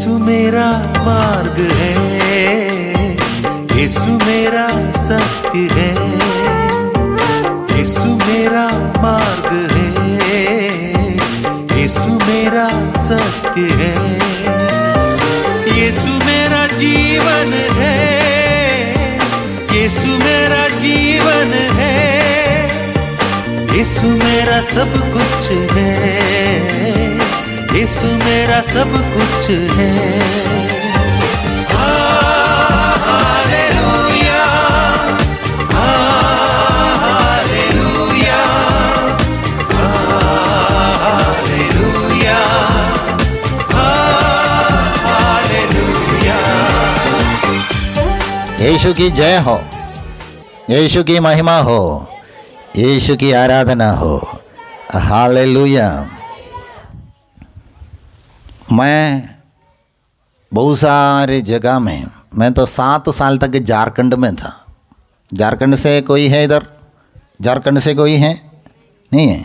यीशु मेरा मार्ग है, यीशु मेरा सत्य है, यीशु मेरा मार्ग है, यीशु मेरा सत्य है, यीशु मेरा जीवन है, यीशु मेरा जीवन है, यीशु मेरा सब कुछ है, यीशु मेरा सब कुछ है। Hallelujah, hallelujah, hallelujah, hallelujah. Yeshu की जय हो, यीशु की महिमा हो, यीशु की आराधना हो। हालेलुया। मैं बहुत सारे जगह में, मैं तो 7 साल तक झारखंड में था। झारखंड से कोई है इधर? झारखंड से कोई है? नहीं है।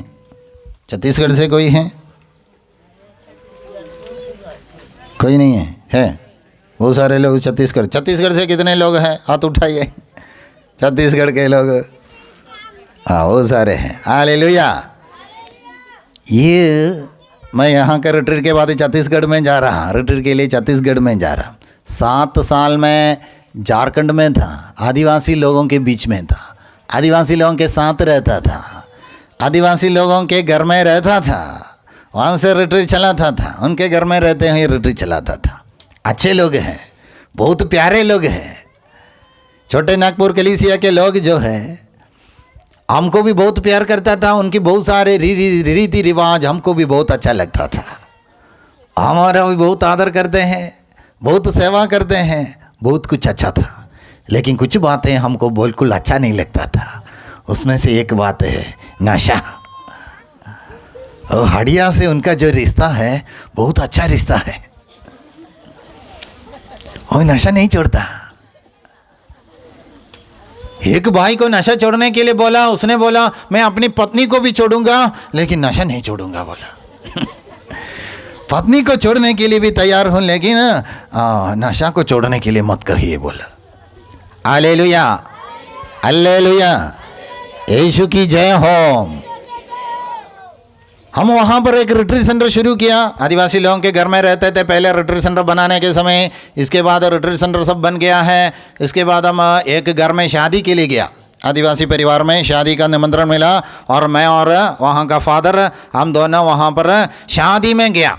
छत्तीसगढ़ से कोई है? कोई नहीं है। है बहुत सारे लोग छत्तीसगढ़। छत्तीसगढ़ से कितने लोग हैं? हाथ उठाइए। छत्तीसगढ़ के लोग, हाँ बहुत सारे हैं। हालेलुया। ये मैं यहाँ का रिट्रीट के बाद छत्तीसगढ़ में जा रहा, रिट्रीट के लिए छत्तीसगढ़ में जा रहा। 7 साल में झारखंड में था, आदिवासी लोगों के बीच में था, आदिवासी लोगों के साथ रहता था, आदिवासी लोगों के घर में रहता था, वहाँ से रिट्रीट चलाता था, उनके घर में रहते हुए रिट्रीट चलाता था। अच्छे लोग हैं, बहुत प्यारे लोग हैं। छोटे नागपुर कलीसिया के लोग जो है हमको भी बहुत प्यार करता था। उनकी बहुत सारे रीति रिवाज हमको भी बहुत अच्छा लगता था। हमारा भी बहुत आदर करते हैं, बहुत सेवा करते हैं, बहुत कुछ अच्छा था। लेकिन कुछ बातें हमको बिल्कुल अच्छा नहीं लगता था। उसमें से एक बात है नशा। और हड़िया से उनका जो रिश्ता है बहुत अच्छा रिश्ता है। और नशा नहीं छोड़ता। एक भाई को नशा छोड़ने के लिए बोला, उसने बोला मैं अपनी पत्नी को भी छोड़ूंगा लेकिन नशा नहीं छोड़ूंगा बोला। पत्नी को छोड़ने के लिए भी तैयार हूं लेकिन नशा को छोड़ने के लिए मत कहिए बोला। हालेलुया, हालेलुया, यीशु की जय हो। हम वहाँ पर एक रिट्रीट सेंटर शुरू किया। आदिवासी लोगों के घर में रहते थे पहले रिट्रीट सेंटर बनाने के समय। इसके बाद रिट्रीट सेंटर सब बन गया है। इसके बाद हम एक घर में शादी के लिए गया, आदिवासी परिवार में शादी का निमंत्रण मिला और मैं और वहाँ का फादर हम दोनों वहाँ पर शादी में गया।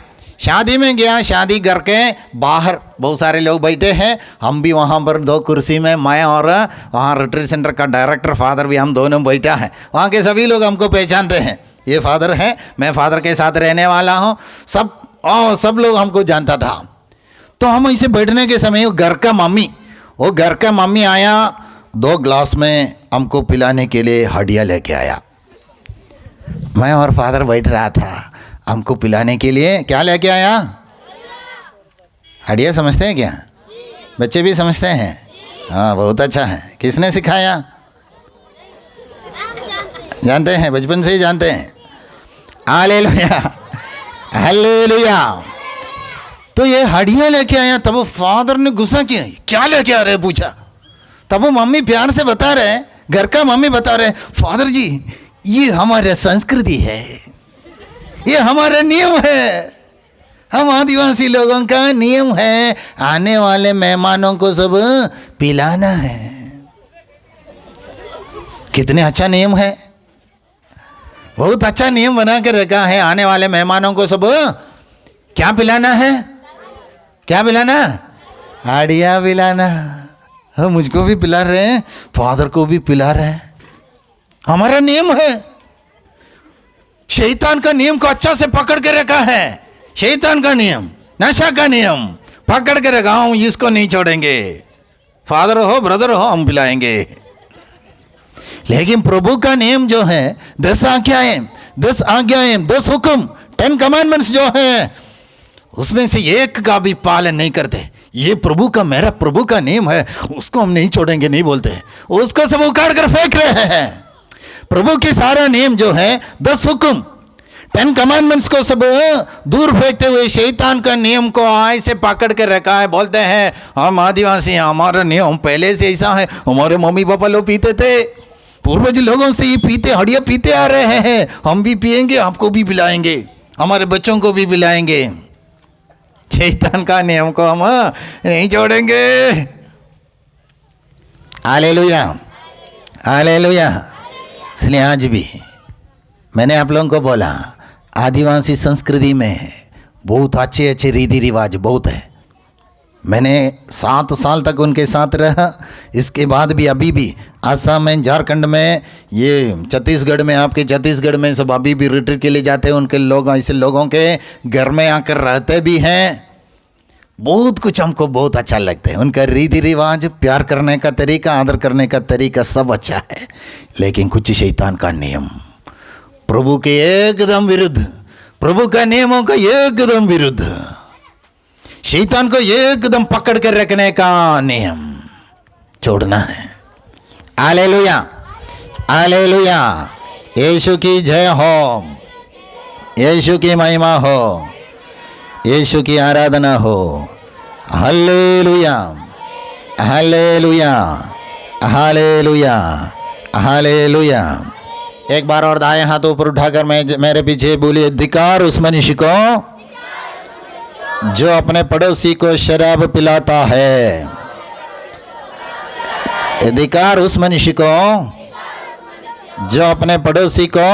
शादी घर के बाहर बहुत सारे लोग बैठे हैं। हम भी वहाँ पर 2 कुर्सी में, मैं और वहाँ रिट्रीट सेंटर का डायरेक्टर फादर भी, हम दोनों बैठा है। वहाँ के सभी लोग हमको पहचानते हैं, ये फादर है, मैं फादर के साथ रहने वाला हूँ। सब लोग हमको जानता था। तो हम ऐसे बैठने के समय वो घर का मम्मी आया, 2 ग्लास में हमको पिलाने के लिए हड्डियाँ लेके आया। मैं और फादर बैठ रहा था, हमको पिलाने के लिए क्या लेके आया? हड्डियाँ समझते हैं क्या? बच्चे भी समझते हैं? हाँ बहुत अच्छा है। किसने सिखाया? जानते हैं, बचपन से ही जानते हैं। Hallelujah, hallelujah. तो ये हड्डियाँ लेके आया। तब वो फादर ने गुस्सा किया, क्या लेके आ रहे पूछा। तब वो मम्मी प्यार से बता रहे, घर का मम्मी बता रहे, फादर जी ये हमारा संस्कृति है, ये हमारा नियम है, हम आदिवासी लोगों का नियम है, आने वाले मेहमानों को सब पिलाना है। कितने अच्छा नियम है, बहुत अच्छा नियम बना के रखा है। आने वाले मेहमानों को सब क्या पिलाना है? क्या पिलाना? हड्डियाँ पिलाना। हाँ, मुझको भी पिला रहे हैं, फादर को भी पिला रहे हैं। हमारा नियम है। शैतान का नियम को अच्छा से पकड़ के रखा है। शैतान का नियम, नशा का नियम पकड़ के रखा हूं, इसको नहीं छोड़ेंगे। फादर हो, ब्रदर हो, हम पिलाएंगे। लेकिन प्रभु का नियम जो है, 10 आज्ञाएं, 10 हुक्म, 10 कमांडमेंट्स जो है, उसमें से एक का भी पालन नहीं करते। ये प्रभु का, मेरा प्रभु का नियम है, उसको हम नहीं छोड़ेंगे नहीं बोलते, उसको सब उखाड़ कर फेंक रहे हैं। प्रभु के सारा नियम जो है, 10 हुक्म, 10 कमांडमेंट्स को सब दूर फेंकते हुए शैतान का नियम को ऐसे पकड़ के रखा है। बोलते हैं हम आदिवासी हैं, हमारा नियम पहले से ऐसा है, हमारे मम्मी पापा लोग पीते थे, पूर्वज लोगों से ये पीते हड़िया पीते आ रहे हैं, हम भी पिएंगे, आपको भी पिलाएंगे, हमारे बच्चों को भी पिलाएंगे। शैतान का नियम को हम नहीं छोड़ेंगे। Hallelujah, hallelujah. इसलिए आज भी मैंने आप लोगों को बोला, आदिवासी संस्कृति में बहुत अच्छे अच्छे रीति रिवाज बहुत है। मैंने 7 साल तक उनके साथ रहा। इसके बाद भी अभी भी असम में, झारखंड में, ये छत्तीसगढ़ में, आपके छत्तीसगढ़ में सब अभी भी रिट्रीट के लिए जाते हैं। उनके लोग ऐसे लोगों के घर में आकर रहते भी हैं। बहुत कुछ हमको बहुत अच्छा लगता है। उनका रीति रिवाज, प्यार करने का तरीका, आदर करने का तरीका सब अच्छा है। लेकिन कुछ शैतान का नियम प्रभु के एकदम विरुद्ध, प्रभु का नियमों का एकदम विरुद्ध, शैतान को एकदम पकड़ कर रखने का नियम छोड़ना है। Hallelujah, hallelujah. यीशु की जय हो, यीशु की महिमा हो, यीशु की आराधना हो। Hallelujah, hallelujah, hallelujah, hallelujah. एक बार और दाएं हाथ ऊपर उठाकर मेरे पीछे बोलिए, धिक्कार उस मनुष्य को जो अपने पड़ोसी को शराब पिलाता है। धिक्कार उस मनुष्य को जो अपने पड़ोसी को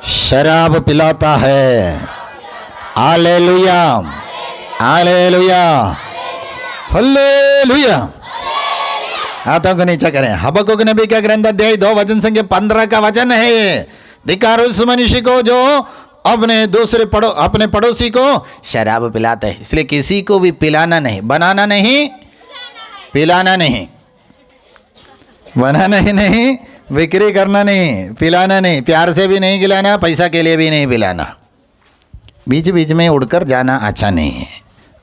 शराब पिलाता है। Hallelujah, hallelujah, hallelujah. हाथों को नीचा करें। हबक्कुक नबी का ग्रंथ अध्याय 2 वचन संख्या 15 का वचन है ये। धिक्कार उस मनुष्य को जो अपने पड़ोसी को शराब पिलाता है। इसलिए किसी को भी पिलाना नहीं, बनाना नहीं, पिलाना नहीं, बनाना ही नहीं, बिक्री करना नहीं, पिलाना नहीं, प्यार से भी नहीं खिलाना, पैसा के लिए भी नहीं पिलाना। बीच बीच में उड़कर जाना अच्छा नहीं है।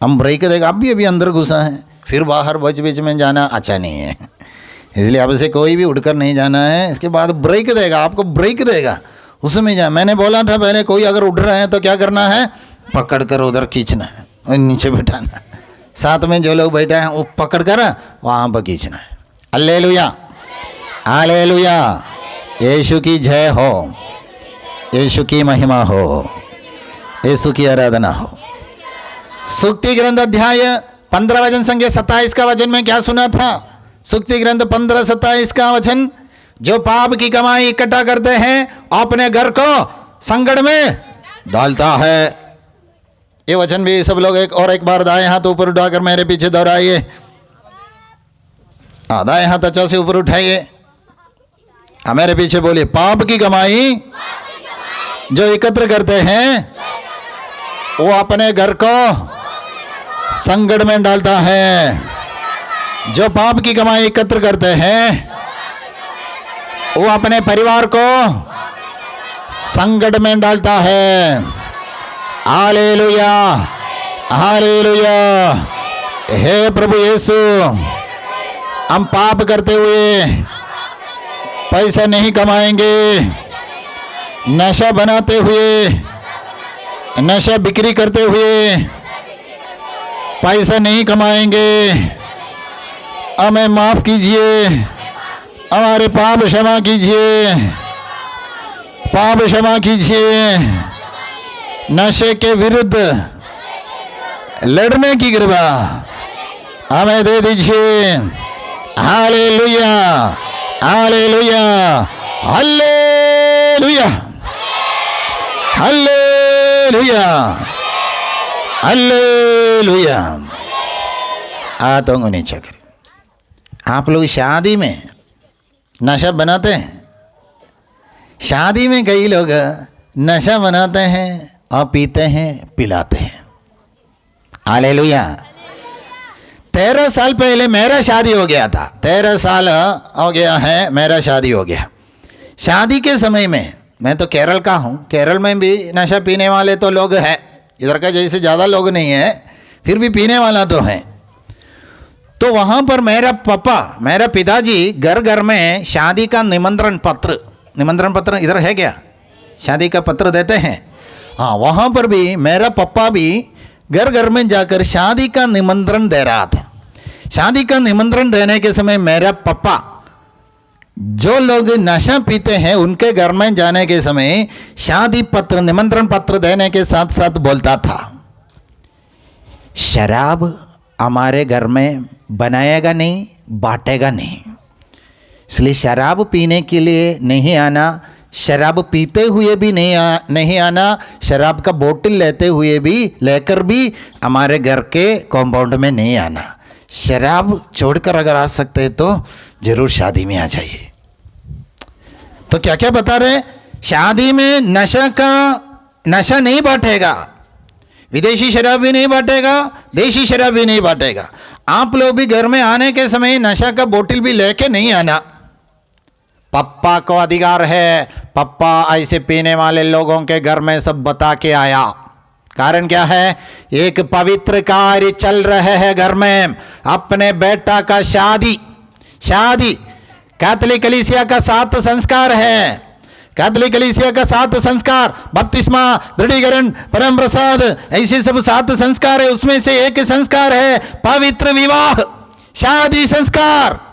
हम ब्रेक देगा, अब भी अभी अंदर घुसा है, फिर बाहर बीच बीच में जाना अच्छा नहीं है। इसलिए अब से कोई भी उड़कर नहीं जाना है। इसके बाद ब्रेक देगा, आपको ब्रेक देगा, उसमें जा। मैंने बोला था पहले, कोई अगर उड़ रहा है तो क्या करना है, पकड़ कर उधर खींचना है और नीचे बैठाना। साथ में जो लोग बैठे हैं वो पकड़ कर वहाँ पर खींचना है। Hallelujah, hallelujah. यीशु की जय हो, यीशु की महिमा हो, यीशु की आराधना हो। सूक्ति ग्रंथ अध्याय 15 वचन संख्या 27 का वचन में क्या सुना था? सूक्ति ग्रंथ 15:27 का वचन, जो पाप की कमाई इकट्ठा करते हैं अपने घर को संकट में डालता है। ये वचन भी सब लोग एक बार दाएं हाथ ऊपर उठाकर मेरे पीछे दोहराइए। दाएं हाथ अच्छा से ऊपर उठाइए, मेरे पीछे बोलिए, पाप की कमाई जो एकत्र करते हैं वो अपने घर को संकट में डालता है। जो पाप की कमाई एकत्र करते हैं वो अपने परिवार को संकट में डालता है। Hallelujah, hallelujah. हे प्रभु यीशु, हम पाप करते हुए पैसा नहीं कमाएंगे, नशा बनाते हुए, नशा बिक्री करते हुए पैसा नहीं कमाएंगे। हमें माफ़ कीजिए, हमारे पाप क्षमा कीजिए, पाप क्षमा कीजिए। नशे के विरुद्ध लड़ने की कृपा हमें दे दीजिए। Hallelujah, hallelujah, hallelujah, hallelujah, hallelujah. हाथों को नीचे करें। आप लोग शादी में नशा बनाते हैं। शादी में कई लोग नशा बनाते हैं और पीते हैं, पिलाते हैं। हालेलुया। 13 साल पहले मेरा शादी हो गया था। 13 साल हो गया है, मेरा शादी हो गया। शादी के समय में, मैं तो केरल का हूँ, केरल में भी नशा पीने वाले तो लोग हैं। इधर का जैसे ज़्यादा लोग नहीं है, फिर भी पीने वाला तो है। तो वहाँ पर मेरा पिताजी घर घर में शादी का निमंत्रण पत्र इधर है क्या? शादी का पत्र देते हैं। हाँ, वहाँ पर भी मेरा पप्पा भी घर घर में जाकर शादी का निमंत्रण दे रहा था। शादी का निमंत्रण देने के समय मेरा पप्पा जो लोग नशा पीते हैं उनके घर में जाने के समय शादी पत्र निमंत्रण पत्र देने के साथ साथ बोलता था, शराब हमारे घर में बनाएगा नहीं, बांटेगा नहीं, इसलिए शराब पीने के लिए नहीं आना, शराब पीते हुए भी नहीं आना, शराब का बोतल लेकर भी हमारे घर के कॉम्पाउंड में नहीं आना। शराब छोड़कर अगर आ सकते हैं तो जरूर शादी में आ जाइए। तो क्या क्या बता रहे, शादी में नशा नहीं बांटेगा, विदेशी शराब भी नहीं बांटेगा, देशी शराब भी नहीं बांटेगा। आप लोग भी घर में आने के समय नशा का बोतल भी लेके नहीं आना। पप्पा को अधिकार है, पप्पा ऐसे पीने वाले लोगों के घर में सब बता के आया। कारण क्या है, एक पवित्र कार्य चल रहे है घर में, अपने बेटा का शादी। कैथोलिक कलीसिया का 7 संस्कार है, कैथोलिक कलीसिया का 7 संस्कार, बपतिस्मा, दृढ़ीकरण, परम प्रसाद, ऐसे सब 7 संस्कार है। उसमें से एक संस्कार है पवित्र विवाह, शादी संस्कार।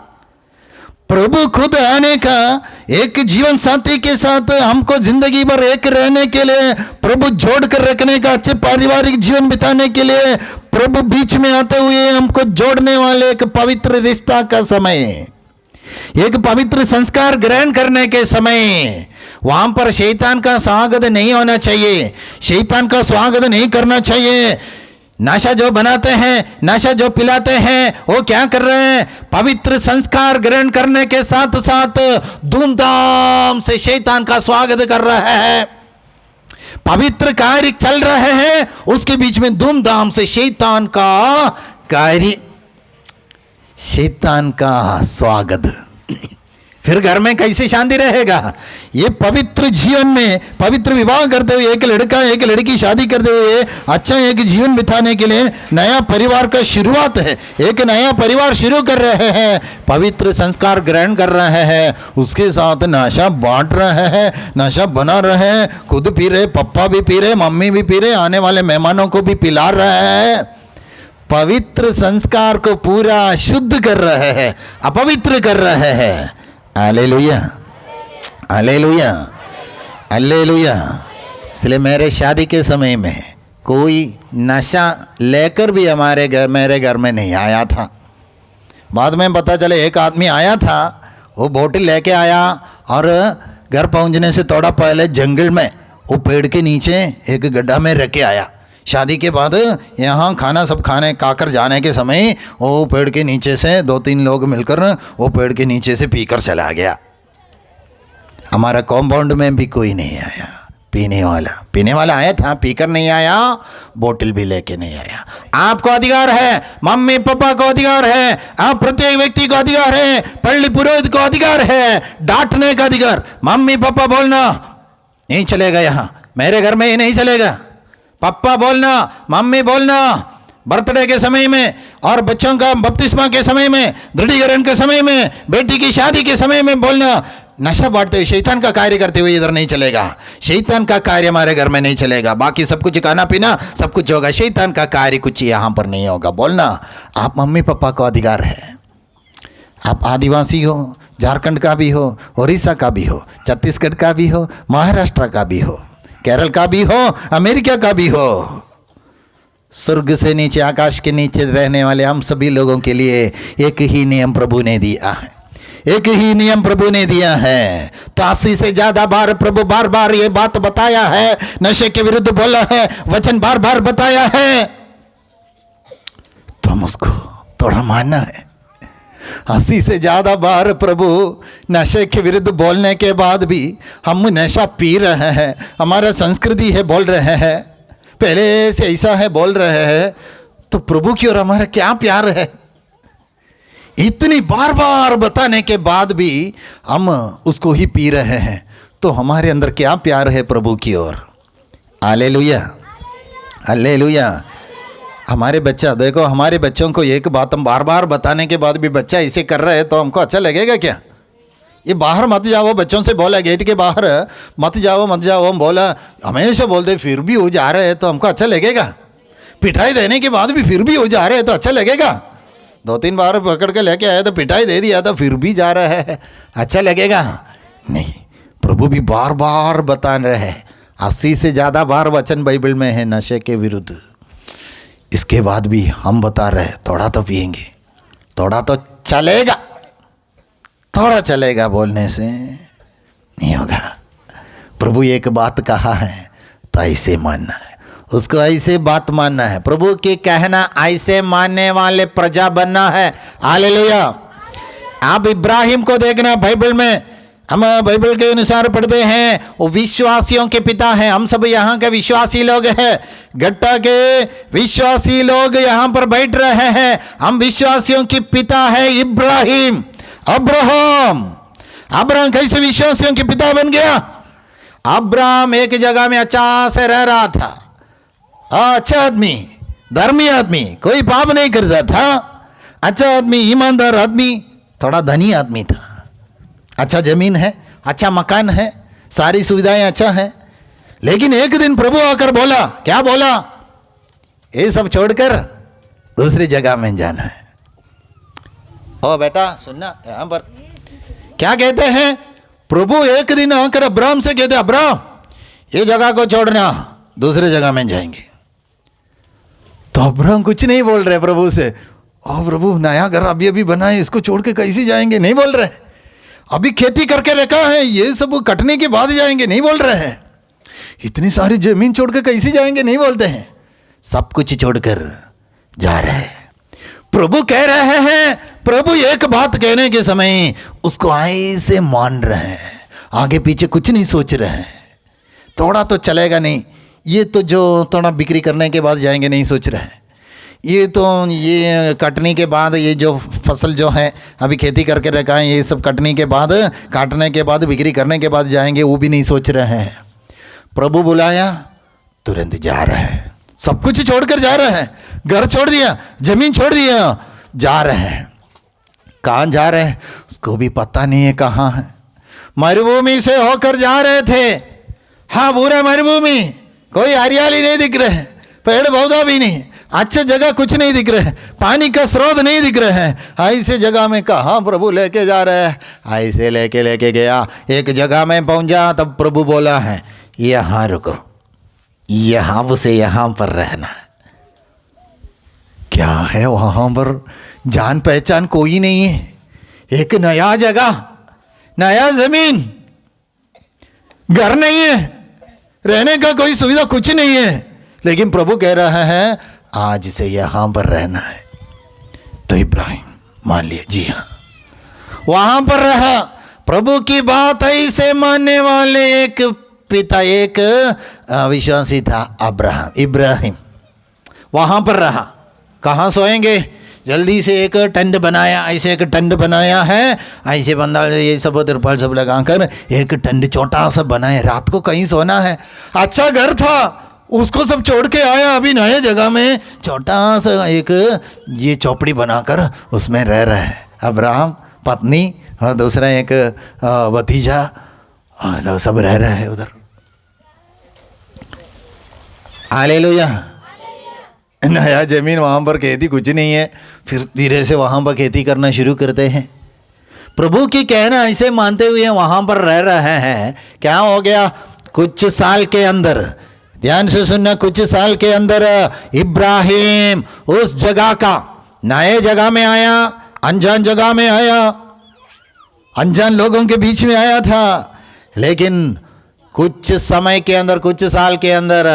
प्रभु खुद आने का, एक जीवन साथी के साथ हमको जिंदगी भर एक रहने के लिए, प्रभु जोड़ कर रखने का, अच्छे पारिवारिक जीवन बिताने के लिए प्रभु बीच में आते हुए हमको जोड़ने वाले एक पवित्र रिश्ता का समय, एक पवित्र संस्कार ग्रहण करने के समय वहां पर शैतान का स्वागत नहीं होना चाहिए, शैतान का स्वागत नहीं करना चाहिए। नशा जो बनाते हैं, नशा जो पिलाते हैं, वो क्या कर रहे हैं, पवित्र संस्कार ग्रहण करने के साथ साथ धूमधाम से शैतान का स्वागत कर रहे हैं। पवित्र कार्य चल रहे हैं, उसके बीच में धूमधाम से शैतान का कार्य, शैतान का स्वागत। फिर घर में कैसे शांति रहेगा। ये पवित्र जीवन में, पवित्र विवाह करते हुए, एक लड़का एक लड़की शादी करते हुए अच्छा एक जीवन बिताने के लिए नया परिवार का शुरुआत है, एक नया परिवार शुरू कर रहे हैं, पवित्र संस्कार ग्रहण कर रहे हैं, उसके साथ नशा बांट रहे हैं, नशा बना रहे हैं, खुद पी रहे, पप्पा भी पी रहे, मम्मी भी पी रहे, आने वाले मेहमानों को भी पिला रहे हैं। पवित्र संस्कार को पूरा शुद्ध कर रहे हैं, अपवित्र कर रहे हैं। Hallelujah, hallelujah, hallelujah. इसलिए मेरे शादी के समय में कोई नशा लेकर भी मेरे घर में नहीं आया था। बाद में पता चले एक आदमी आया था, वो बोतल लेके आया और घर पहुंचने से थोड़ा पहले जंगल में वो पेड़ के नीचे एक गड्ढा में रख के आया। शादी के बाद यहाँ खाना सब खाकर जाने के समय वो पेड़ के नीचे से 2-3 लोग मिलकर वो पेड़ के नीचे से पीकर चला गया। हमारा कॉम्पाउंड में भी कोई नहीं आया पीने वाला आया था, पीकर नहीं आया, बोतल भी लेके नहीं आया। आपको अधिकार है, मम्मी पापा को अधिकार है, आप प्रत्येक व्यक्ति को अधिकार है, पल्ली पुरोहित को अधिकार है, डांटने का अधिकार। मम्मी पापा बोलना नहीं चलेगा, यहाँ मेरे घर में ये नहीं चलेगा। पापा बोलना, मम्मी बोलना, बर्थडे के समय में और बच्चों का बपतिस्मा के समय में, दृढ़ीकरण के समय में, बेटी की शादी के समय में बोलना। नशा बांटते हुए, शैतान का कार्य करते हुए इधर नहीं चलेगा। शैतान का कार्य हमारे घर में नहीं चलेगा। बाकी सब कुछ खाना पीना सब कुछ होगा, शैतान का कार्य कुछ यहाँ पर नहीं होगा। बोलना, आप मम्मी पापा को अधिकार है। आप आदिवासी हो, झारखंड का भी हो, उड़ीसा का भी हो, छत्तीसगढ़ का भी हो, महाराष्ट्र का भी हो, केरल का भी हो, अमेरिका का भी हो, स्वर्ग से नीचे, आकाश के नीचे रहने वाले हम सभी लोगों के लिए एक ही नियम प्रभु ने दिया है, एक ही नियम प्रभु ने दिया है। तो 80 से ज्यादा बार प्रभु बार बार ये बात बताया है, नशे के विरुद्ध बोला है, वचन बार बार बताया है, तो हम उसको थोड़ा मानना है। 80 से ज़्यादा बार प्रभु नशे के विरुद्ध बोलने के बाद भी हम नशा पी रहे हैं, हमारा संस्कृति है बोल रहे हैं, पहले से ऐसा है बोल रहे हैं, तो प्रभु की ओर हमारा क्या प्यार है। इतनी बार बार बताने के बाद भी हम उसको ही पी रहे हैं, तो हमारे अंदर क्या प्यार है प्रभु की ओर। Hallelujah, hallelujah. हमारे बच्चा देखो, हमारे बच्चों को एक बात हम बार बार बताने के बाद भी बच्चा इसे कर रहा है तो हमको अच्छा लगेगा क्या? ये बाहर मत जाओ, बच्चों से बोला गेट के बाहर मत जाओ मत जाओ, हम बोला हमेशा बोलते फिर भी वो जा रहे हैं तो हमको अच्छा लगेगा, पिटाई देने के बाद भी फिर भी वो जा रहे हैं तो अच्छा लगेगा। 2-3 बार पकड़ के लेके आया तो पिटाई दे दिया तो फिर भी जा रहा है, अच्छा लगेगा नहीं। प्रभु भी बार बार बता रहे हैं, 80 से ज़्यादा बार वचन बाइबल में है नशे के विरुद्ध। इसके बाद भी हम बता रहे हैं थोड़ा तो पिएंगे, थोड़ा तो चलेगा, थोड़ा चलेगा, बोलने से नहीं होगा। प्रभु एक बात कहा है तो ऐसे मानना है, उसको ऐसे बात मानना है। प्रभु के कहना ऐसे मानने वाले प्रजा बनना है। हालेलुया। आप इब्राहिम को देखना बाइबल में, हम बाइबल के अनुसार पढ़ते हैं वो विश्वासियों के पिता हैं। हम सब यहाँ के विश्वासी लोग हैं, गट्टा के विश्वासी लोग यहाँ पर बैठ रहे हैं। हम विश्वासियों के पिता है इब्राहिम, अब्राहम। अब्राहम कैसे विश्वासियों के पिता बन गया? अब्राहम एक जगह में अच्छा से रह रहा था, अच्छा आदमी, धर्मी आदमी, कोई पाप नहीं करता था, अच्छा आदमी, ईमानदार आदमी, थोड़ा धनी आदमी था। अच्छा जमीन है, अच्छा मकान है, सारी सुविधाएं अच्छा है। लेकिन एक दिन प्रभु आकर बोला, क्या बोला? ये सब छोड़कर दूसरी जगह में जाना है। ओ बेटा सुनना, यहां पर क्या कहते हैं? प्रभु एक दिन आकर अब्राहम से कहते, अब्राहम ये जगह को छोड़ना, दूसरे जगह में जाएंगे। तो अब्राहम कुछ नहीं बोल रहे प्रभु से। ओ प्रभु नया घर अभी अभी बना है, इसको छोड़ के कैसे जाएंगे? नहीं बोल रहे। अभी खेती करके रखा है, ये सब कटने के बाद जाएंगे, नहीं बोल रहे हैं। इतनी सारी जमीन छोड़ के कैसे जाएंगे? नहीं बोलते हैं। सब कुछ छोड़कर जा रहे हैं। प्रभु कह रहे हैं, प्रभु एक बात कहने के समय उसको ऐसे मान रहे हैं, आगे पीछे कुछ नहीं सोच रहे हैं। थोड़ा तो चलेगा नहीं, ये तो जो थोड़ा बिक्री करने के बाद जाएंगे, नहीं सोच रहे हैं। ये तो ये कटने के बाद, ये जो फसल जो है अभी खेती करके रखा है, ये सब कटने के बाद, काटने के बाद, बिक्री करने के बाद जाएंगे, वो भी नहीं सोच रहे हैं। प्रभु बुलाया, तुरंत जा रहे हैं। सब कुछ छोड़कर जा रहे हैं, घर छोड़ दिया, जमीन छोड़ दिया, जा रहे हैं। कहाँ जा रहे हैं उसको भी पता नहीं है कहाँ है। मरुभूमि से होकर जा रहे थे। हाँ, पूरा मरुभूमि, कोई हरियाली नहीं दिख रहे, पेड़ पौधा भी नहीं, अच्छे जगह कुछ नहीं दिख रहे, पानी का स्रोत नहीं दिख रहे हैं। ऐसे जगह में कहाँ प्रभु लेके जा रहे हैं? ऐसे लेके गया, एक जगह में पहुंचा, तब प्रभु बोला है, यहाँ रुको, यहाँ से यहाँ पर रहना। क्या है वहाँ पर? जान पहचान कोई नहीं है, एक नया जगह, नया जमीन, घर नहीं है, रहने का कोई सुविधा कुछ नहीं है। लेकिन प्रभु कह रहा है आज से यहां पर रहना है। तो इब्राहिम मान लिया, जी हाँ, वहां पर रहा। प्रभु की बात ऐसे मानने वाले एक पिता, एक विश्वासी था इब्राहिम, वहां पर रहा। कहाँ सोएंगे? जल्दी से एक टेंट बनाया, ऐसे एक टेंट बनाया है, ऐसे बंदा ये सब तिरपाल सब लगाकर एक टेंट छोटा सा बनाया। रात को कहीं सोना है। अच्छा घर था, उसको सब छोड़ के आया, अभी नए जगह में छोटा सा एक ये चौपड़ी बनाकर उसमें रह रहे हैं। अब्राहम, पत्नी और दूसरा एक भतीजा, और सब रह रहे हैं उधर। हालेलुया। नया जमीन, वहाँ पर खेती कुछ नहीं है, फिर धीरे से वहाँ पर खेती करना शुरू करते हैं। प्रभु की कहना ऐसे मानते हुए वहाँ पर रह रहे हैं। क्या हो गया? कुछ साल के अंदर, ध्यान से सुनना, कुछ साल के अंदर इब्राहिम उस जगह का, नए जगह में आया, अनजान जगह में आया, अनजान लोगों के बीच में आया था। लेकिन कुछ समय के अंदर, कुछ साल के अंदर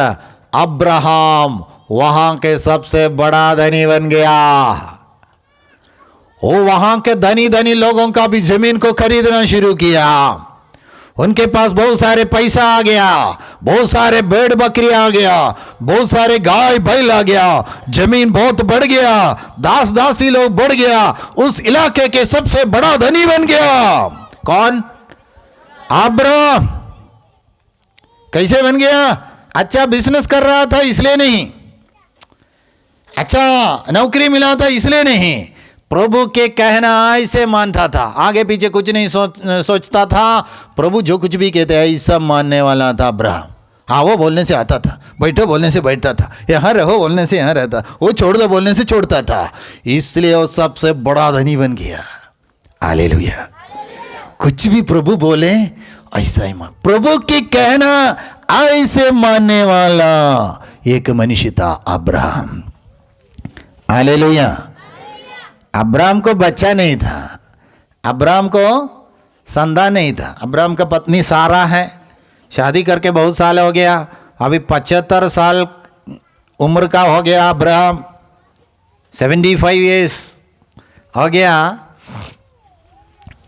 अब्राहम वहां के सबसे बड़ा धनी बन गया। वो वहां के धनी धनी लोगों का भी जमीन को खरीदना शुरू किया। उनके पास बहुत सारे पैसा आ गया, बहुत सारे भेड़ बकरी आ गया, बहुत सारे गाय बैल आ गया, जमीन बहुत बढ़ गया, दास दासी लोग बढ़ गया, उस इलाके के सबसे बड़ा धनी बन गया। कौन? अब्राहम। कैसे बन गया? अच्छा बिजनेस कर रहा था इसलिए नहीं, अच्छा नौकरी मिला था इसलिए नहीं, प्रभु के कहना ऐसे मानता था, आगे पीछे कुछ नहीं सोचता था। प्रभु जो कुछ भी कहते ऐसा मानने वाला था अब्राहम। हाँ, वो बोलने से आता था, बैठो बोलने से बैठता था, यहाँ रहो बोलने से यहाँ रहता, वो छोड़ दो बोलने से छोड़ता था। इसलिए वो सबसे बड़ा धनी बन गया। हालेलुया। कुछ भी प्रभु बोले ऐसा ही मान। प्रभु के कहना ऐसे मानने वाला एक मनुष्य था अब्राहम। हालेलुया। अब्राहम को बच्चा नहीं था, अब्राहम को संतान नहीं था। अब्राहम का पत्नी सारा है, शादी करके बहुत साल हो गया, अभी 75 साल उम्र का हो गया अब्राहम, 75 ईयर्स हो गया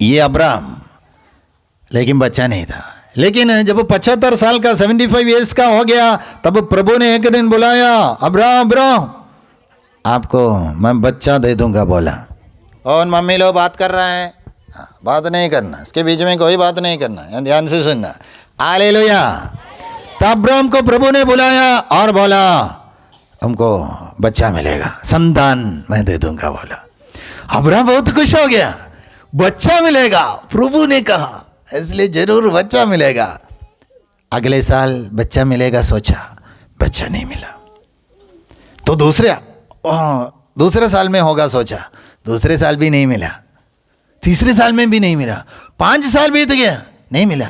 ये अब्राहम, लेकिन बच्चा नहीं था। लेकिन जब 75 साल का 75 ईयर्स का हो गया, तब प्रभु ने एक दिन बुलाया, अब्राहम अब्राहम आपको मैं बच्चा दे दूंगा बोला। और मम्मी लोग बात कर रहे हैं, बात नहीं करना, इसके बीच में कोई बात नहीं करना, ध्यान से सुनना। हालेलुया। तब अब्राहम को प्रभु ने बुलाया और बोला तुमको बच्चा मिलेगा, संतान मैं दे दूंगा बोला। अब्राहम बहुत खुश हो गया, बच्चा मिलेगा, प्रभु ने कहा इसलिए जरूर बच्चा मिलेगा। अगले साल बच्चा मिलेगा सोचा, बच्चा नहीं मिला। तो दूसरे साल में होगा सोचा, दूसरे साल भी नहीं मिला, तीसरे साल में भी नहीं मिला, 5 साल बीत गया नहीं मिला,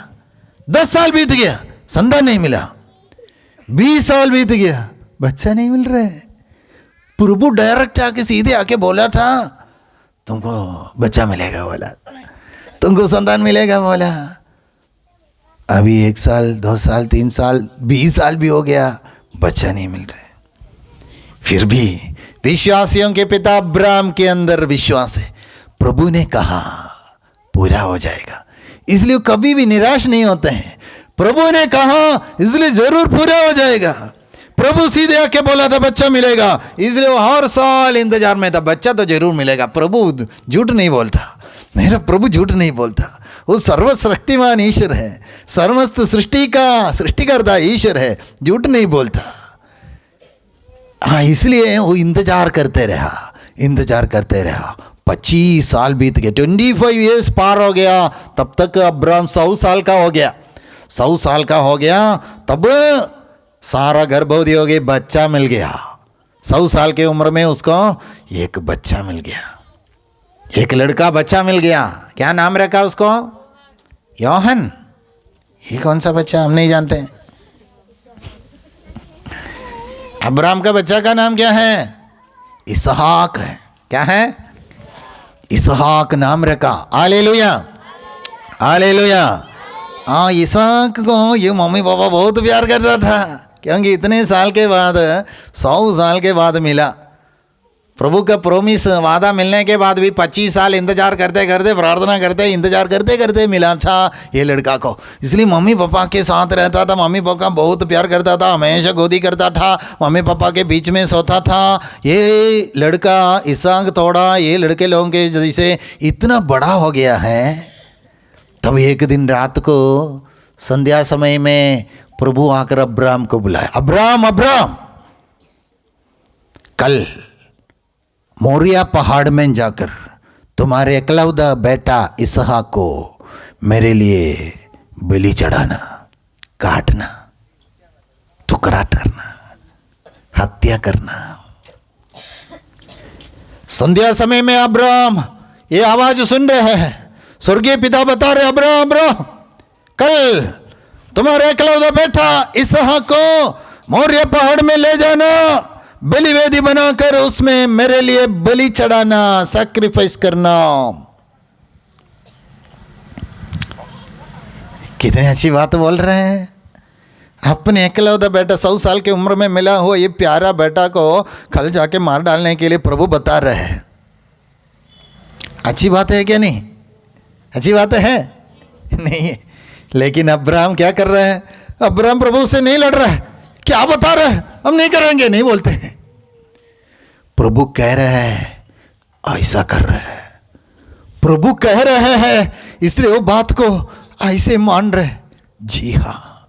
10 साल बीत गया संतान नहीं मिला, 20 साल बीत गया बच्चा नहीं मिल रहा है। प्रभु डायरेक्ट आके सीधे आके बोला था तुमको बच्चा मिलेगा बोला, तुमको संतान मिलेगा बोला। अभी 1 साल 2 साल 3 साल 20 साल भी हो गया, बच्चा नहीं मिल रहा है। फिर भी विश्वासियों के पिता अब्राहम के अंदर विश्वास है, प्रभु ने कहा पूरा हो जाएगा, इसलिए कभी भी निराश नहीं होते हैं। प्रभु ने कहा इसलिए जरूर पूरा हो जाएगा। प्रभु सीधे आके बोला था बच्चा मिलेगा, इसलिए वो हर साल इंतजार में था, बच्चा तो जरूर मिलेगा। प्रभु झूठ नहीं बोलता, मेरा प्रभु झूठ नहीं बोलता, वो सर्वशक्तिमान ईश्वर है, समस्त सृष्टि का सृष्टिकर्ता ईश्वर है, झूठ नहीं बोलता। हाँ, इसलिए वो इंतजार करते रहा, इंतजार करते रहा। 25 साल बीत गए, 25 ईयर्स पार हो गया, तब तक अब्राहम 100 साल का हो गया। 100 साल का हो गया तब सारा गर्भवती हो गई, बच्चा मिल गया। 100 साल की उम्र में उसको एक बच्चा मिल गया, एक लड़का बच्चा मिल गया। क्या नाम रखा उसको? योहन। ये कौन सा बच्चा हम नहीं जानते। अब्राहम का बच्चा का नाम क्या है? इसहाक है। क्या है? इसहाक नाम रखा। Hallelujah, hallelujah. हाँ, इसहाक को ये मम्मी पापा बहुत प्यार करता था, क्योंकि इतने साल के बाद 100 साल के बाद मिला। प्रभु का प्रोमिस वादा मिलने के बाद भी 25 साल इंतजार करते करते, प्रार्थना करते, इंतजार करते करते मिला था ये लड़का को। इसलिए मम्मी पापा के साथ रहता था, मम्मी पापा बहुत प्यार करता था, हमेशा गोदी करता था, मम्मी पापा के बीच में सोता था। ये लड़का इसहाक थोड़ा ये लड़के लोगों के जैसे इतना बड़ा हो गया है। तब एक दिन रात को संध्या समय में प्रभु आकर अब्राहम को बुलाया, अब्राहम अब्राहम, कल मोरिया पहाड़ में जाकर तुम्हारे एकलौता बेटा इसहाक को मेरे लिए बलि चढ़ाना, काटना, टुकड़ा करना, हत्या करना। संध्या समय में अब्राहम ये आवाज सुन रहे हैं, स्वर्गीय पिता बता रहे अब्राहम अब्राहम, कल तुम्हारे एकलौता बेटा इसहाक को मोरिया पहाड़ में ले जाना, बलि वेदी बनाकर उसमें मेरे लिए बलि चढ़ाना, सैक्रिफाइस करना। कितनी अच्छी बात बोल रहे हैं। अपने एकलौता बेटा 100 साल की उम्र में मिला हुआ ये प्यारा बेटा को कल जाके मार डालने के लिए प्रभु बता रहे हैं। अच्छी बात है क्या नहीं? अच्छी बात है नहीं है। लेकिन अब्राहम क्या कर रहे हैं? अब्राहम प्रभु से नहीं लड़ रहा है, क्या बता रहे हैं, हम नहीं करेंगे, नहीं बोलते हैं। प्रभु कह रहे हैं ऐसा कर रहे हैं, प्रभु कह रहे हैं इसलिए वो बात को ऐसे मान रहे। जी हाँ,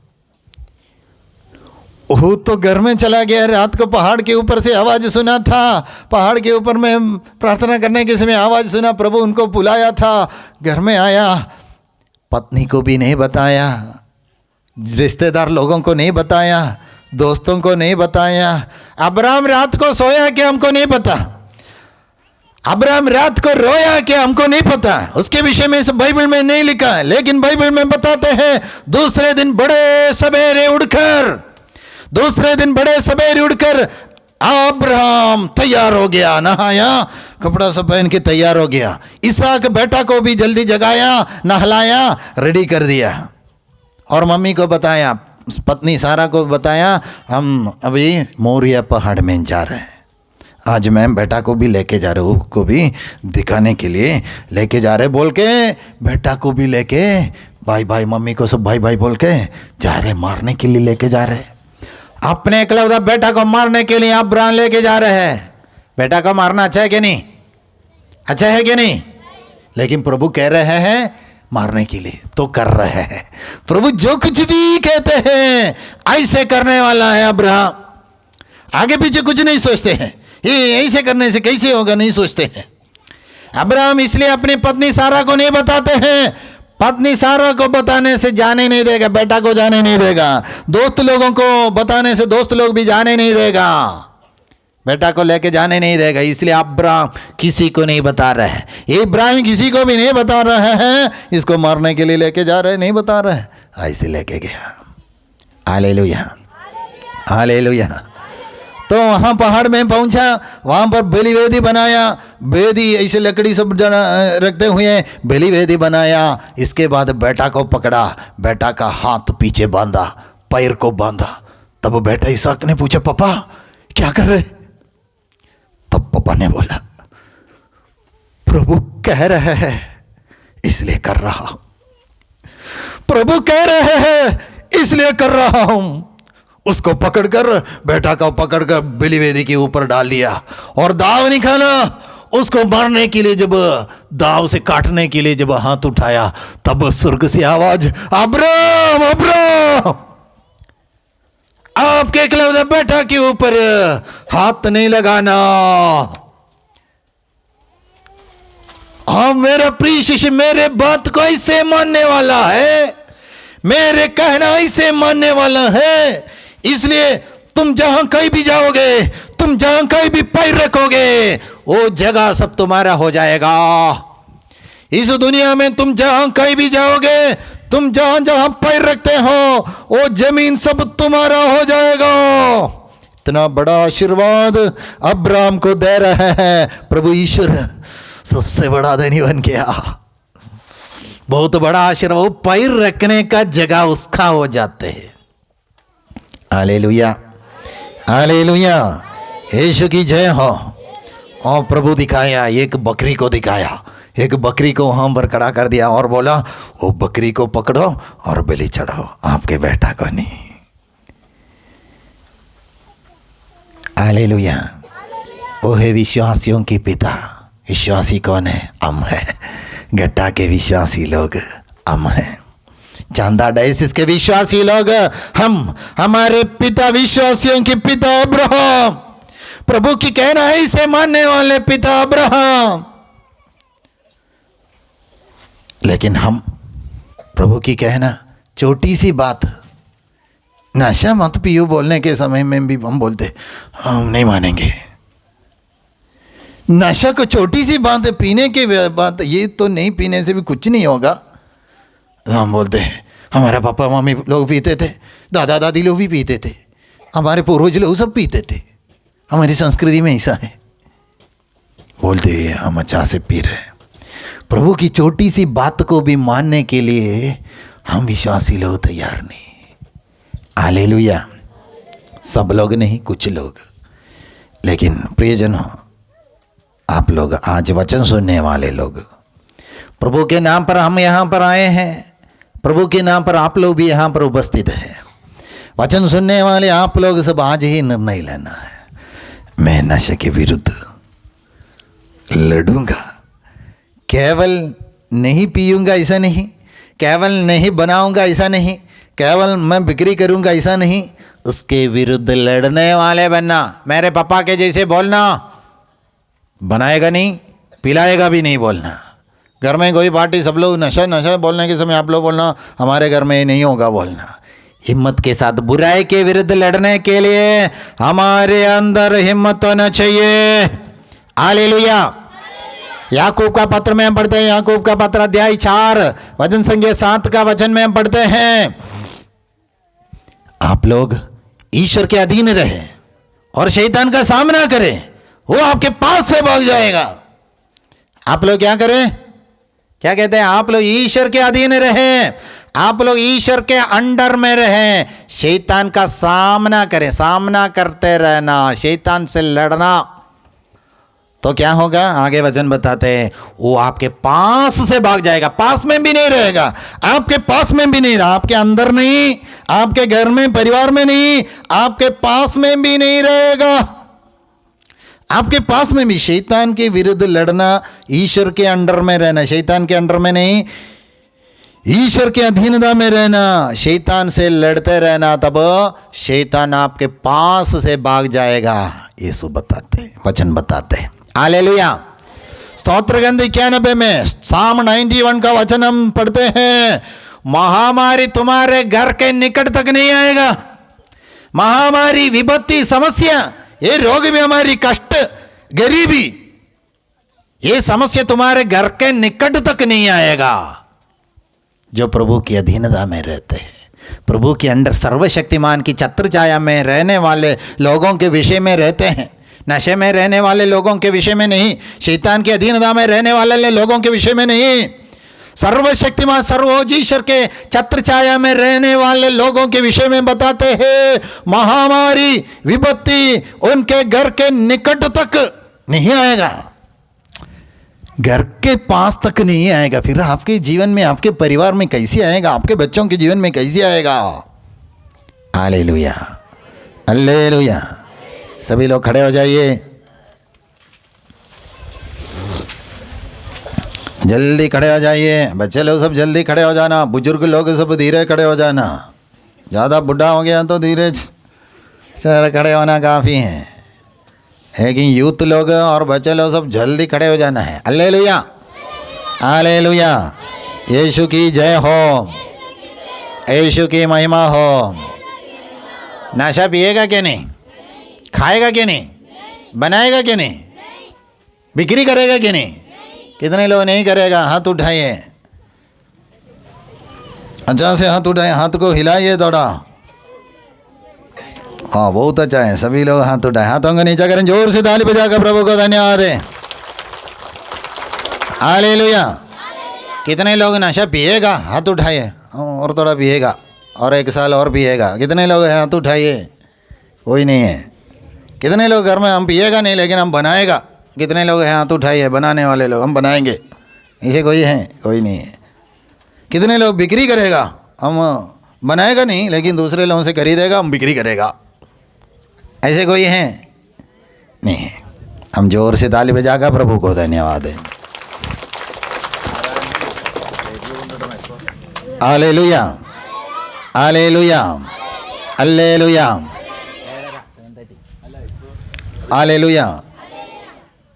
वो तो घर में चला गया। रात को पहाड़ के ऊपर से आवाज़ सुना था, पहाड़ के ऊपर में प्रार्थना करने के समय आवाज़ सुना, प्रभु उनको बुलाया था। घर में आया, पत्नी को भी नहीं बताया, रिश्तेदार लोगों को नहीं बताया, दोस्तों को नहीं बताया। अब्राहम रात को सोया कि हमको नहीं पता, अब्राहम रात को रोया कि हमको नहीं पता, उसके विषय में सब बाइबल में नहीं लिखा है। लेकिन बाइबल में बताते हैं दूसरे दिन बड़े सवेरे उठकर अब्राहम तैयार हो गया, नहाया, कपड़ा सब पहन के तैयार हो गया। इसहाक बेटा को भी जल्दी जगाया, नहलाया, रेडी कर दिया और मम्मी को बताया, पत्नी सारा को बताया, हम अभी मोरिया पहाड़ में जा रहे हैं, आज मैं बेटा को भी लेके जा रहे हूँ, को भी दिखाने के लिए लेके जा रहे बोल के बेटा को भी लेके भाई भाई, मम्मी को सब भाई भाई बोल के जा रहे, मारने के लिए लेके जा रहे। अपने एकलौता बेटा को मारने के लिए अब्राहम लेके जा रहे हैं। बेटा को मारना अच्छा है कि नहीं? अच्छा है कि नहीं? लेकिन प्रभु कह रहे हैं मारने के लिए, तो कर रहे हैं। प्रभु जो कुछ भी कहते हैं ऐसे करने वाला है अब्राहम, आगे पीछे कुछ नहीं सोचते हैं, ये ऐसे करने से कैसे होगा नहीं सोचते हैं। अब्राहम इसलिए अपनी पत्नी सारा को नहीं बताते हैं, पत्नी सारा को बताने से जाने नहीं देगा, बेटा को जाने नहीं देगा, दोस्त लोगों को बताने से दोस्त लोग भी जाने नहीं देगा, बेटा को लेके जाने नहीं देगा। इसलिए अब्राहम किसी को नहीं बता रहे हैं, इब्राहिम किसी को भी नहीं बता रहे हैं, इसको मारने के लिए लेके जा रहे, नहीं बता रहे, ऐसे लेके गया। Hallelujah, hallelujah. तो वहाँ पहाड़ में पहुँचा, वहाँ पर बलि वेदी बनाया, वेदी ऐसे लकड़ी सब रखते हुए बलि वेदी बनाया। इसके बाद बेटा को पकड़ा, बेटा का हाथ पीछे बांधा, पैर को बांधा। तब बेटा इसहाक ने पूछा, पापा क्या कर रहे? तब पापा ने बोला, प्रभु कह रहे हैं इसलिए कर रहा हूं, प्रभु कह रहे हैं इसलिए कर रहा हूं। उसको पकड़कर, बेटा को पकड़कर बलि वेदी के ऊपर डाल दिया और दाव निकाला। उसको मारने के लिए जब दाव से काटने के लिए जब हाथ उठाया, तब स्वर्ग से आवाज, अब्राहम अब्राहम, आपके एकलौते बेटा के ऊपर हाथ नहीं लगाना। हाँ, मेरा प्रिय शिष्य मेरे बात को ऐसे मानने वाला है, मेरे कहना ऐसे मानने वाला है, इसलिए तुम जहां कहीं भी जाओगे, तुम जहां कहीं भी पैर रखोगे, वो जगह सब तुम्हारा हो जाएगा। इस दुनिया में तुम जहां कहीं भी जाओगे, तुम जहां जहां पैर रखते हो, वो जमीन सब तुम्हारा हो जाएगा। इतना बड़ा आशीर्वाद अब्राहम को दे रहे हैं प्रभु ईश्वर, सबसे बड़ा धनी बन गया। बहुत बड़ा आशीर्वाद, पैर रखने का जगह उसका हो जाते हैं। हालेलुया, हालेलुया, यीशु की जय हो। और प्रभु दिखाया, एक बकरी को दिखाया, एक बकरी को वहां पर खड़ा कर दिया और बोला, वो बकरी को पकड़ो और बलि चढ़ाओ, आपके बेटा को नहीं। हालेलुया, वो है विश्वासियों की पिता। विश्वासी कौन है? हम है, गट्टा के विश्वासी लोग हम हैं, चांदा डायसिस के विश्वासी लोग हम, हमारे पिता विश्वासियों के पिता अब्राहम, प्रभु की कहना है इसे मानने वाले पिता अब्राहम। लेकिन हम प्रभु की कहना, छोटी सी बात, नशा मत पियो बोलने के समय में भी हम बोलते हम नहीं मानेंगे। नशा को छोटी सी बात है, पीने की बात, ये तो नहीं पीने से भी कुछ नहीं होगा। हम बोलते हैं हमारा पापा मम्मी लोग पीते थे, दादा दादी लोग भी पीते थे, हमारे पूर्वज लोग सब पीते थे, हमारी संस्कृति में ऐसा है। बोलते हैं हम अच्छा से पी रहे। प्रभु की छोटी सी बात को भी मानने के लिए हम विश्वासी लोग तैयार नहीं। हालेलुया, सब लोग नहीं, कुछ लोग। लेकिन प्रियजनों, आप लोग आज वचन सुनने वाले लोग, प्रभु के नाम पर हम यहाँ पर आए हैं, प्रभु के नाम पर आप लोग भी यहाँ पर उपस्थित हैं। वचन सुनने वाले आप लोग सब आज ही निर्णय लेना है, मैं नशे के विरुद्ध लड़ूंगा। केवल नहीं पीऊंगा ऐसा नहीं, केवल नहीं बनाऊंगा ऐसा नहीं, केवल मैं बिक्री करूंगा ऐसा नहीं, उसके विरुद्ध लड़ने वाले बनना। मेरे पापा के जैसे बोलना, बनाएगा नहीं, पिलाएगा भी नहीं बोलना। घर में कोई पार्टी सब लोग नशा नशा बोलने के समय आप लोग बोलना हमारे घर में ये नहीं होगा बोलना। हिम्मत के साथ बुराई के विरुद्ध लड़ने के लिए हमारे अंदर हिम्मत होना चाहिए। हालेलुया। याकूब का पत्र में हम पढ़ते हैं, याकूब का पत्र अध्याय 4 वचन संख्या 7 का वचन में हम पढ़ते हैं, आप लोग ईश्वर के अधीन रहे और शैतान का सामना करें, वो आपके पास से भाग जाएगा। आप लोग क्या करें? क्या कहते हैं? आप लोग ईश्वर के अधीन रहें, आप लोग ईश्वर के अंडर में रहें, शैतान का सामना करें। सामना करते रहना, शैतान से लड़ना, तो क्या होगा? आगे वचन बताते हैं, वो आपके पास से भाग जाएगा, पास में भी नहीं रहेगा, आपके पास में भी नहीं रहा, आपके अंदर नहीं, आपके घर में परिवार में नहीं, आपके पास में भी नहीं रहेगा। आपके पास में भी शैतान के विरुद्ध लड़ना, ईश्वर के अंडर में रहना, शैतान के अंडर में नहीं, ईश्वर के अधीनता में रहना, शैतान से लड़ते रहना, तब शैतान आपके पास से भाग जाएगा। यीशु बताते, वचन बताते। हालेलुया। स्तोत्र ग्रंथ 91 में साम 91 का वचन हम पढ़ते हैं, महामारी तुम्हारे घर के निकट तक नहीं आएगा। महामारी, विपत्ति, समस्या, ये रोग बीमारी, कष्ट, गरीबी, ये समस्या तुम्हारे घर के निकट तक नहीं आएगा। जो प्रभु की अधीनता में रहते हैं, प्रभु के अंडर सर्वशक्तिमान की छत्र छाया में रहने वाले लोगों के विषय में रहते हैं। नशे में रहने वाले लोगों के विषय में नहीं, शैतान की अधीनता में रहने वाले लोगों के विषय में नहीं, सर्वशक्तिमान सर्वोजीश्वर के छत्र छाया में रहने वाले लोगों के विषय में बताते हैं, महामारी, विपत्ति उनके घर के निकट तक नहीं आएगा, घर के पास तक नहीं आएगा। फिर आपके जीवन में, आपके परिवार में कैसे आएगा? आपके बच्चों के जीवन में कैसे आएगा? Hallelujah, hallelujah. सभी लोग खड़े हो जाइए, जल्दी खड़े हो जाइए। बच्चे लोग सब जल्दी खड़े हो जाना, बुजुर्ग लोग सब धीरे खड़े हो जाना। ज़्यादा बुढ़ा हो गया तो धीरे सर खड़े होना काफ़ी है, लेकिन यूथ लोग और बच्चे लोग सब जल्दी खड़े हो जाना है। Hallelujah, hallelujah. यीशु की जय हो, यीशु की महिमा हो। नशा पिएगा क्या नहीं? खाएगा क्या नहीं? बनाएगा क्या नहीं? बिक्री करेगा क्या नहीं? कितने लोग नहीं करेगा? हाथ उठाइए, अच्छा से हाथ उठाए, हाथ को हिलाइए थोड़ा। हाँ, बहुत अच्छा है, सभी लोग हाथ उठाए, हाथों को नीचा करें, जोर से ताली बजाकर प्रभु को धन्यवाद है। हालेलुया। कितने लोग नशा पिएगा? हाथ उठाइए, और थोड़ा पिएगा, और 1 साल और पिएगा। कितने लोग हैं? हाथ उठाइए। कोई नहीं है। कितने लोग घर में हम पिएगा नहीं लेकिन हम बनाएगा? कितने लोग हैं? हाथ उठाइए। बनाने वाले लोग, हम बनाएंगे। इसे कोई है? कोई नहीं है। कितने लोग बिक्री करेगा? हम बनाएगा नहीं लेकिन दूसरे लोगों से खरीदेगा, हम बिक्री करेगा। ऐसे कोई है? नहीं है। हम जोर से ताली बजाकर प्रभु को धन्यवाद है। Hallelujah, hallelujah, hallelujah, hallelujah.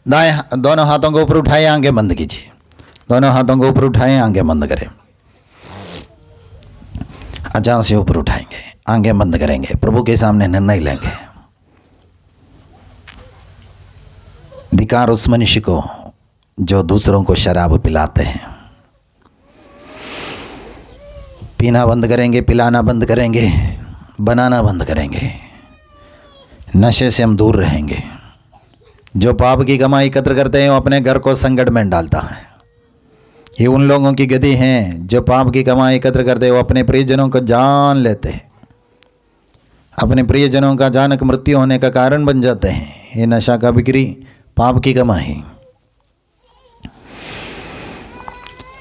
दाएं दोनों हाथों को ऊपर उठाएं, आंखें बंद कीजिए। दोनों हाथों को ऊपर उठाएं, आंखें बंद करें। अचानक से ऊपर उठाएंगे, आंखें बंद करेंगे, प्रभु के सामने निर्णय लेंगे। धिक्कार उस मनुष्य को जो दूसरों को शराब पिलाते हैं। पीना बंद करेंगे, पिलाना बंद करेंगे, बनाना बंद करेंगे। नशे से हम दूर रहेंगे। जो पाप की कमाई एकत्र करते हैं वो अपने घर को संकट में डालता है। ये उन लोगों की गति हैं जो पाप की कमाई एकत्र करते हैं, वो अपने प्रियजनों को जान लेते हैं, अपने प्रियजनों का अचानक मृत्यु होने का कारण बन जाते हैं। ये नशा का बिक्री, पाप की कमाई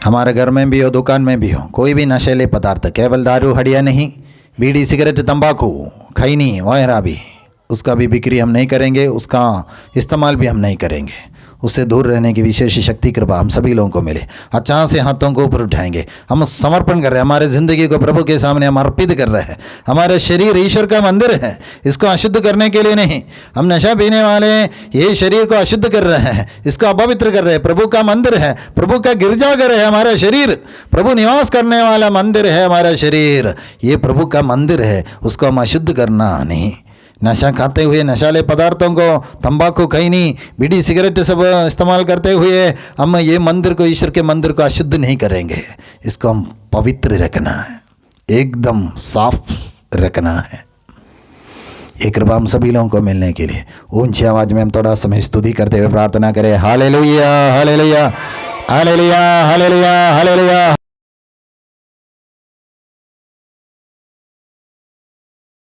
हमारे घर में भी हो, दुकान में भी हो, कोई भी नशीले पदार्थ, केवल दारू हड़िया नहीं, बीड़ी, सिगरेट, तंबाकू, खैनी वगैरह भी, उसका भी बिक्री हम नहीं करेंगे, उसका इस्तेमाल भी हम नहीं करेंगे। उससे दूर रहने की विशेष शक्ति कृपा हम सभी लोगों को मिले। अचानक से हाथों को ऊपर उठाएंगे, हम समर्पण कर रहे हैं, हमारे ज़िंदगी को प्रभु के सामने हम अर्पित कर रहे हैं। हमारा शरीर ईश्वर का मंदिर है, इसको अशुद्ध करने के लिए नहीं। हम नशा पीने वाले ये शरीर को अशुद्ध कर रहे हैं, इसको अपवित्र कर रहे हैं। प्रभु का मंदिर है, प्रभु का गिरजाघर है हमारा शरीर, प्रभु निवास करने वाला मंदिर है हमारा शरीर। ये प्रभु का मंदिर है, उसको हम अशुद्ध करना नहीं। नशा खाते हुए, नशाले पदार्थों को, तंबाकू, खैनी, बीड़ी, सिगरेट सब इस्तेमाल करते हुए हम ये मंदिर को, ईश्वर के मंदिर को अशुद्ध नहीं करेंगे। इसको हम पवित्र रखना है, एकदम साफ रखना है। ये कृपा हम सभी लोगों को मिलने के लिए ऊंची आवाज में हम थोड़ा समय स्तुति करते हुए प्रार्थना करें। Hallelujah, hallelujah, hallelujah, hallelujah, hallelujah.